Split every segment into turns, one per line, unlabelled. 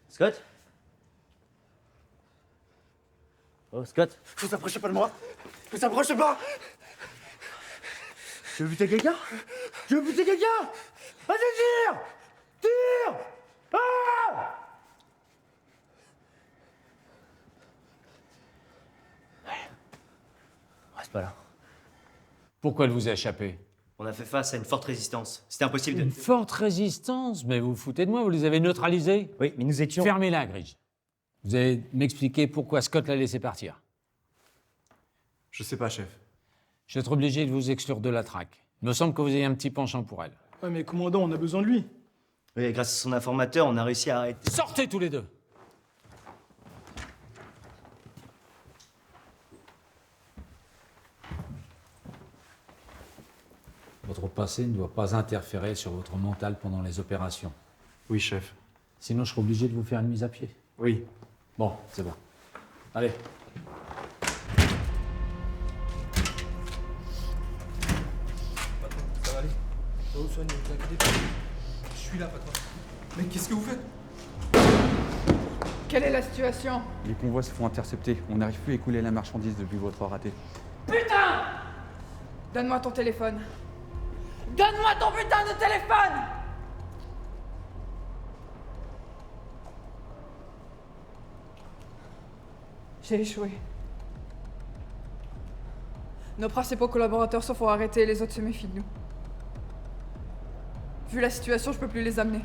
Scott? Oh, Scott?
Vous approchez pas de moi! Vous approchez pas!
Tu veux buter quelqu'un? Tu veux buter quelqu'un? Vas-y, tire! Tire! Ah! Reste pas là.
Pourquoi elle vous a échappé?
On a fait face à une forte résistance. C'était impossible de...
Une forte résistance? Mais vous vous foutez de moi, vous les avez neutralisés?
Oui, mais nous étions...
Fermez-la, Grige. Vous allez m'expliquer pourquoi Scott l'a laissé partir.
Je sais pas, chef.
Je vais être obligé de vous exclure de la traque. Il me semble que vous ayez un petit penchant pour elle.
Ouais, mais commandant, on a besoin de lui.
Oui, grâce à son informateur, on a réussi à arrêter...
Sortez tous les deux! Votre passé ne doit pas interférer sur votre mental pendant les opérations.
Oui, chef.
Sinon, je serai obligé de vous faire une mise à pied.
Oui.
Bon, c'est bon. Allez.
Patron, ça va aller? Ça va vous soigner, vous inquiétez pas. Je suis là, patron. Mais qu'est-ce que vous faites?
Quelle est la situation?
Les convois se font intercepter. On n'arrive plus à écouler la marchandise depuis votre raté.
Putain! Donne-moi ton téléphone. Donne-moi ton putain de téléphone! J'ai échoué. Nos principaux collaborateurs se font arrêter et les autres se méfient de nous. Vu la situation, je peux plus les amener.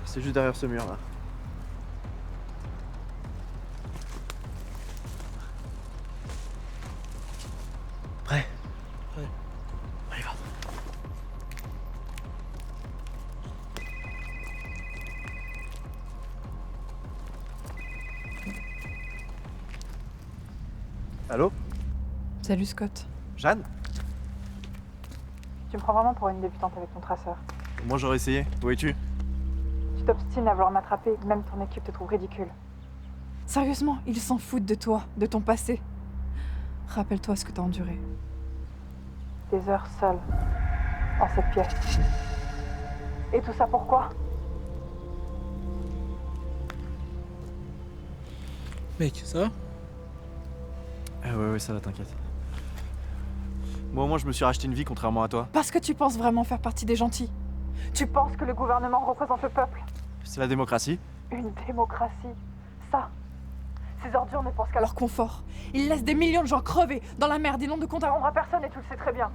C'est juste derrière ce mur là.
Prêt?
Ouais.
On y va.
Allô?
Salut Scott.
Jeanne?
Tu me prends vraiment pour une débutante avec ton traceur.
Moi j'aurais essayé. Où es-tu?
Tu t'obstines à vouloir m'attraper, même ton équipe te trouve ridicule.
Sérieusement, ils s'en foutent de toi, de ton passé. Rappelle-toi ce que t'as enduré.
Des heures seules, dans cette pièce. Et tout ça pourquoi?
Mec, ça va?
Ah ouais, ça va, t'inquiète. Moi au moins je me suis racheté une vie contrairement à toi.
Parce que tu penses vraiment faire partie des gentils.
Tu penses que le gouvernement représente le peuple?
C'est la démocratie.
Une démocratie. Ça. Ces ordures ne pensent qu'à
Leur confort. Ils laissent des millions de gens crever dans la merde, ils n'ont de compte à rendre
rendre à personne et tu le sais très bien.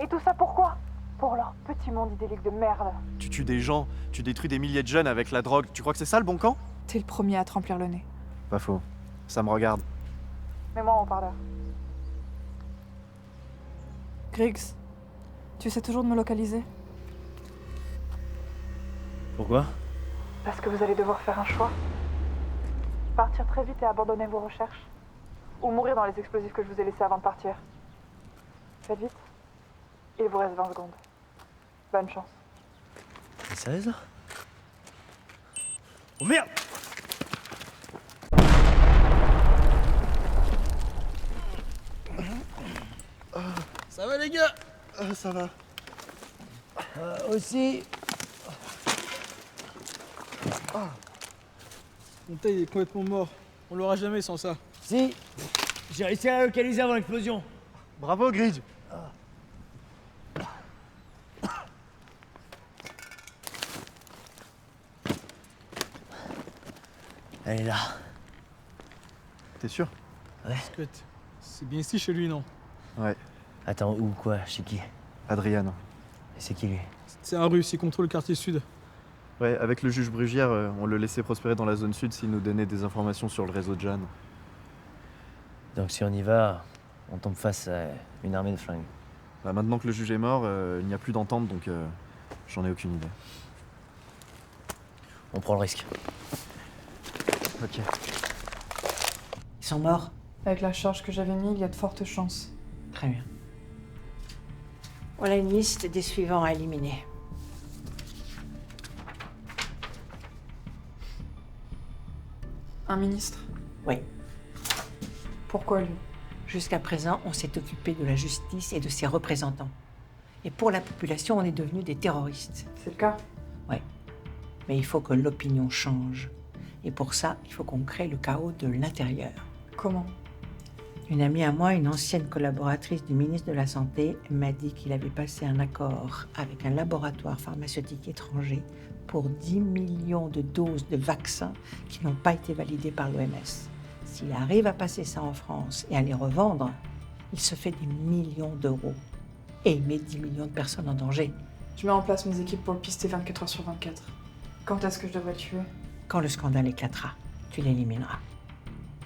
Et tout ça pourquoi? Pour leur petit monde idyllique de merde.
Tu tues des gens, tu détruis des milliers de jeunes avec la drogue. Tu crois que c'est ça le bon camp?
T'es le premier à te remplir le nez.
Pas faux. Ça me regarde.
Mets-moi en parleur.
Griggs, tu sais toujours de me localiser?
Pourquoi?
Parce que vous allez devoir faire un choix. Partir très vite et abandonner vos recherches. Ou mourir dans les explosifs que je vous ai laissés avant de partir. Faites vite. Il vous reste 20 secondes. Bonne chance.
T'es sérieuse là? Oh merde!
Ça va les gars?
Ça va.
Aussi...
Mon taille est complètement mort. On l'aura jamais sans ça.
Si! J'ai réussi à la localiser avant l'explosion.
Bravo Gridge.
Elle est là.
T'es sûr?
Scott, c'est bien ici chez lui, non?
Ouais.
Attends, où quoi? Chez qui? Et
Adrian.
c'est qui lui?
C'est un russe, il contrôle le quartier sud.
Ouais, avec le juge Brugière, on le laissait prospérer dans la zone sud s'il nous donnait des informations sur le réseau de Jeanne.
Donc si on y va, on tombe face à une armée de flingues.
Bah, maintenant que le juge est mort, il n'y a plus d'entente, donc j'en ai aucune idée.
On prend le risque.
Ok.
Ils sont morts?
Avec la charge que j'avais mise, il y a de fortes chances.
Très bien. Voilà une liste des suivants à éliminer.
Un ministre.
Oui,
Pourquoi lui?
je Jusqu'à présent, on s'est occupé de la justice et de ses représentants. Et pour la population, on est devenus des terroristes.
C'est le cas.
Ouais. Mais il faut que l'opinion change. Et pour ça, il faut qu'on crée le chaos de l'intérieur.
Comment?
Une amie à moi, une ancienne collaboratrice du ministre de la Santé, m'a dit qu'il avait passé un accord avec un laboratoire pharmaceutique étranger pour 10 millions de doses de vaccins qui n'ont pas été validées par l'OMS. S'il arrive à passer ça en France et à les revendre, il se fait des millions d'euros. Et il met 10 millions de personnes en danger.
Je mets en place mes équipes pour le pister 24 heures sur 24. Quand est-ce que je devrais le tuer?
Quand le scandale éclatera, tu l'élimineras.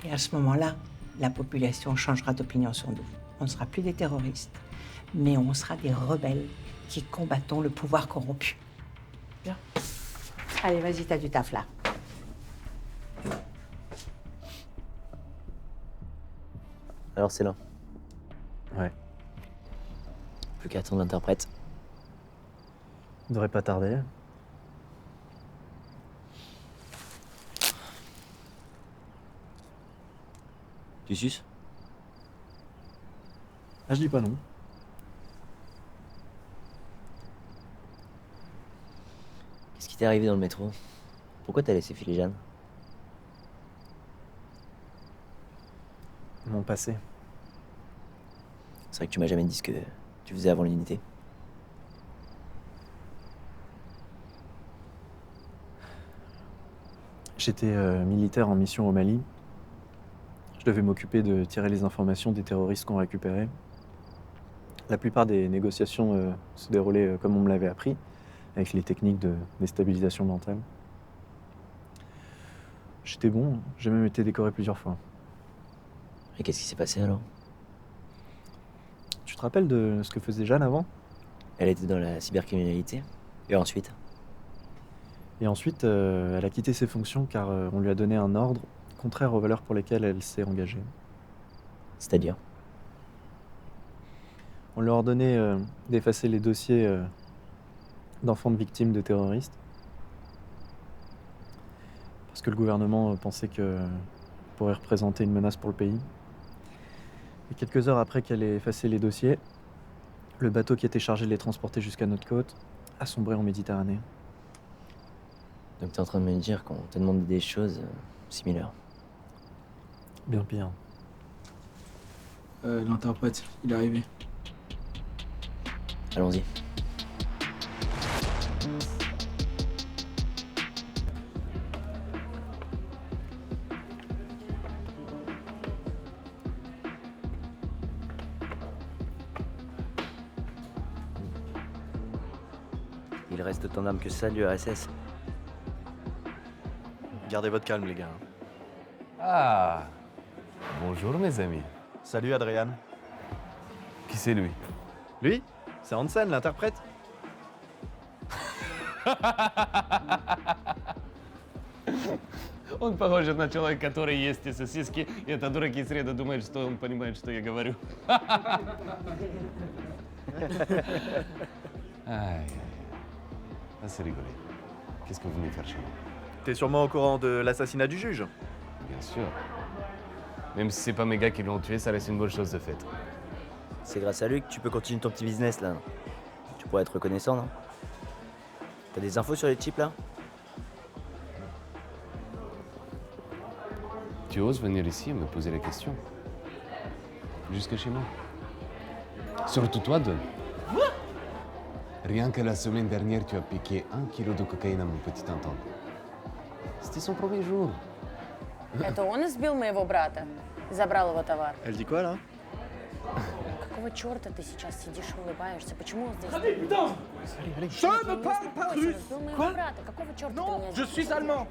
Et à ce moment-là, la population changera d'opinion sur nous. On ne sera plus des terroristes, mais on sera des rebelles qui combattons le pouvoir corrompu.
Bien.
Allez, vas-y, t'as du taf là.
Alors c'est là.
Ouais.
Plus qu'à attendre l'interprète.
Il devrait pas tarder.
Tu suces?
Ah, je dis pas non.
Qu'est-ce qui t'est arrivé dans le métro? Pourquoi t'as laissé filer Jeanne?
Mon passé.
C'est vrai que tu m'as jamais dit ce que tu faisais avant l'unité.
J'étais militaire en mission au Mali. Je devais m'occuper de tirer les informations des terroristes qu'on récupérait. La plupart des négociations se déroulaient comme on me l'avait appris, avec les techniques de déstabilisation mentale. J'étais bon, j'ai même été décoré plusieurs fois.
Et qu'est-ce qui s'est passé alors?
Tu te rappelles de ce que faisait Jeanne avant?
Elle était dans la cybercriminalité. Et ensuite?
Et ensuite, elle a quitté ses fonctions car on lui a donné un ordre contraire aux valeurs pour lesquelles elle s'est engagée.
C'est-à-dire?
On leur a ordonné d'effacer les dossiers d'enfants de victimes de terroristes. Parce que le gouvernement pensait que pourrait représenter une menace pour le pays. Et quelques heures après qu'elle ait effacé les dossiers, le bateau qui était chargé de les transporter jusqu'à notre côte a sombré en Méditerranée.
Donc t'es en train de me dire qu'on t'a demandé des choses similaires.
Bien pire.
L'interprète, il est arrivé.
Allons-y. Il reste autant d'âmes que ça, l'URSS.
Gardez votre calme, les gars.
Ah, bonjour mes amis.
Salut, Adrian.
Qui c'est lui?
Lui, c'est Hansen, l'interprète.
Он похож на человека, который ест эти сосиски, и это дурак из среды думает, что он понимает, что я говорю. Aïe, assez rigolé. Qu'est-ce que vous venez faire chez moi?
T'es sûrement au courant de l'assassinat du juge.
Bien sûr. Même si c'est pas mes gars qui l'ont tué, ça reste une bonne chose de faite.
C'est grâce à lui que tu peux continuer ton petit business là. Tu pourrais être reconnaissant, non? T'as des infos sur les types là?
Tu oses venir ici et me poser la question? Jusque chez moi. Surtout toi, Don. Rien que la semaine dernière, tu as piqué 1 kilo de cocaïne à mon petit Anton. C'était son premier jour.
Это он избил моего брата и забрал его товар.
Elle dit quoi, là?
Какого черта ты сейчас сидишь и улыбаешься? Почему он здесь?
Allez, putain!
Je ne parle pas russe! Quoi? Какого черта ты меня
Je suis allemand!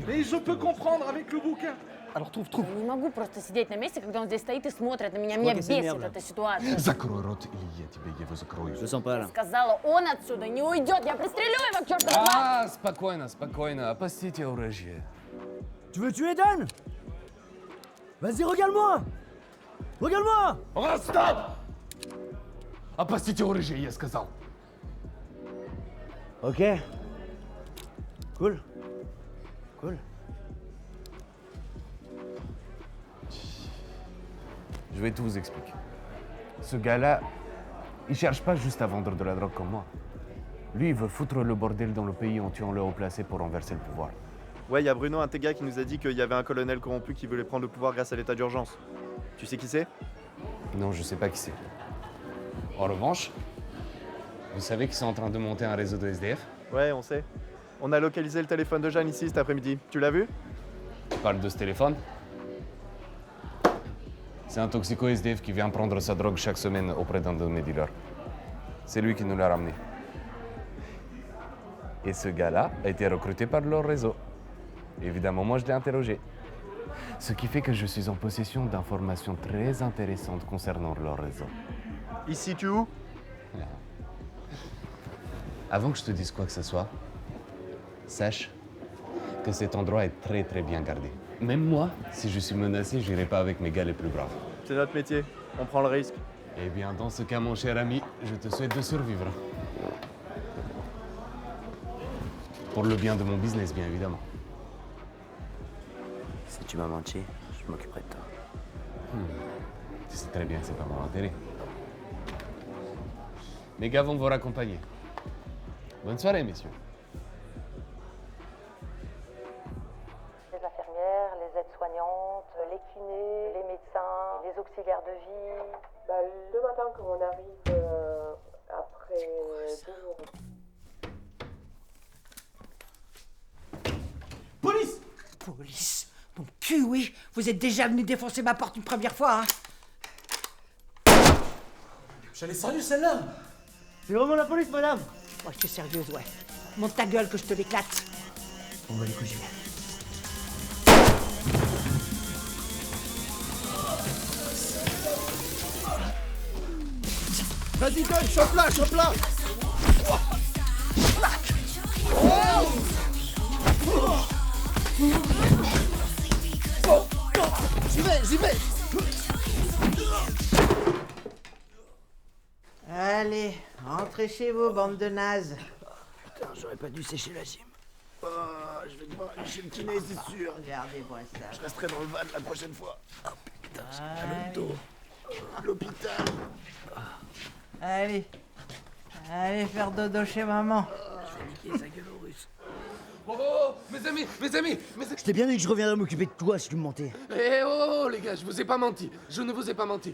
Et je peux comprendre avec le bouquin! Alors trouve.
Я не могу просто сидеть на месте, когда он здесь стоит и смотрит на меня. Меня бесит эта ситуация.
Закрой рот, или я тебе его закрою.
Je le sens pas là.
Сказала, он отсюда не уйдет. Я пристрелю его к чертовой матери!
А, спокойно, спокойно. Опустите оружие.
Tu veux tuer Dan? Vas-y, regarde-moi! Regarde-moi!
О, стоп! Опустите оружие, я сказал.
Ok. Cool. Cool.
Je vais tout vous expliquer. Ce gars-là, il cherche pas juste à vendre de la drogue comme moi. Lui, il veut foutre le bordel dans le pays en tuant le haut placé pour renverser le pouvoir.
Ouais, il y a Bruno, un de tes gars, qui nous a dit qu'il y avait un colonel corrompu qui voulait prendre le pouvoir grâce à l'état d'urgence. Tu sais qui c'est?
Non, je sais pas qui c'est. En revanche, vous savez qu'ils sont en train de monter un réseau de SDF?
Ouais, on sait. On a localisé le téléphone de Jeanne ici cet après-midi. Tu l'as vu?
Tu parles de ce téléphone? C'est un toxico SDF qui vient prendre sa drogue chaque semaine auprès d'un de mes dealers. C'est lui qui nous l'a ramené. Et ce gars-là a été recruté par leur réseau. Évidemment, moi, je l'ai interrogé. Ce qui fait que je suis en possession d'informations très intéressantes concernant leur réseau.
Ici, tu où?
Avant que je te dise quoi que ce soit, sache que cet endroit est très très bien gardé. Même moi, si je suis menacé, j'irai pas avec mes gars les plus braves.
C'est notre métier. On prend le risque.
Eh bien, dans ce cas, mon cher ami, je te souhaite de survivre. Pour le bien de mon business, bien évidemment.
Si tu m'as menti, je m'occuperai de toi.
Tu sais très bien que c'est pas mon intérêt. Mes gars vont vous raccompagner. Bonne soirée, messieurs.
Les infirmières, les aides-soignantes, les kinés, les médecins, les auxiliaires de vie.
Le matin, quand on arrive après 2 jours.
Police!
Police? Mon cul, oui. Vous êtes déjà venu défoncer ma porte une première fois, hein?
J'allais sérieux celle-là! C'est vraiment la police, madame!
Moi, je suis sérieuse, ouais. Monte ta gueule que je te l'éclate.
On va les coucher. Vas-y, donne, chope-la, chope-la! J'y vais!
Allez, rentrez chez vous, bande de nazes.
Putain, j'aurais pas dû sécher la gym. Oh, je vais devoir aller chez le kiné, c'est sûr.
Regardez-moi ça.
Je resterai dans le van la prochaine fois. Oh putain, j'ai mal au dos. L'hôpital.
Allez. Allez faire dodo chez maman.
Je vais niquer sa gueule au russe.
Oh, mes amis,
Je t'ai bien dit que je reviendrais m'occuper de toi si tu me mentais.
Eh oh, les gars, je vous ai pas menti. Je ne vous ai pas menti.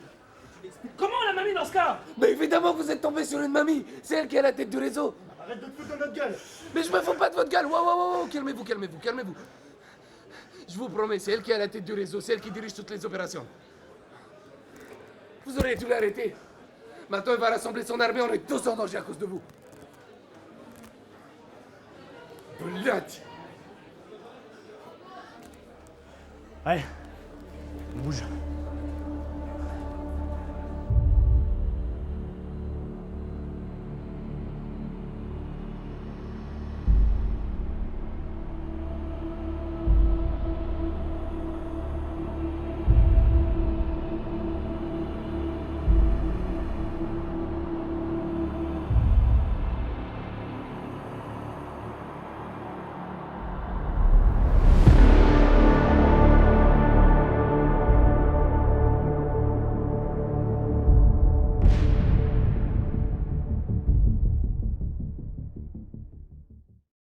Comment la mamie dans ce cas?
Mais évidemment que vous êtes tombé sur une mamie. C'est elle qui est à la tête du réseau.
Arrête de te foutre de notre gueule.
Mais je me fous pas de votre gueule. Wow. Calmez-vous. Je vous promets, c'est elle qui est à la tête du réseau. C'est elle qui dirige toutes les opérations. Vous auriez dû l'arrêter. Maintenant, il va rassembler son armée. On est tous en danger à cause de vous. Blять.
Allez, on bouge.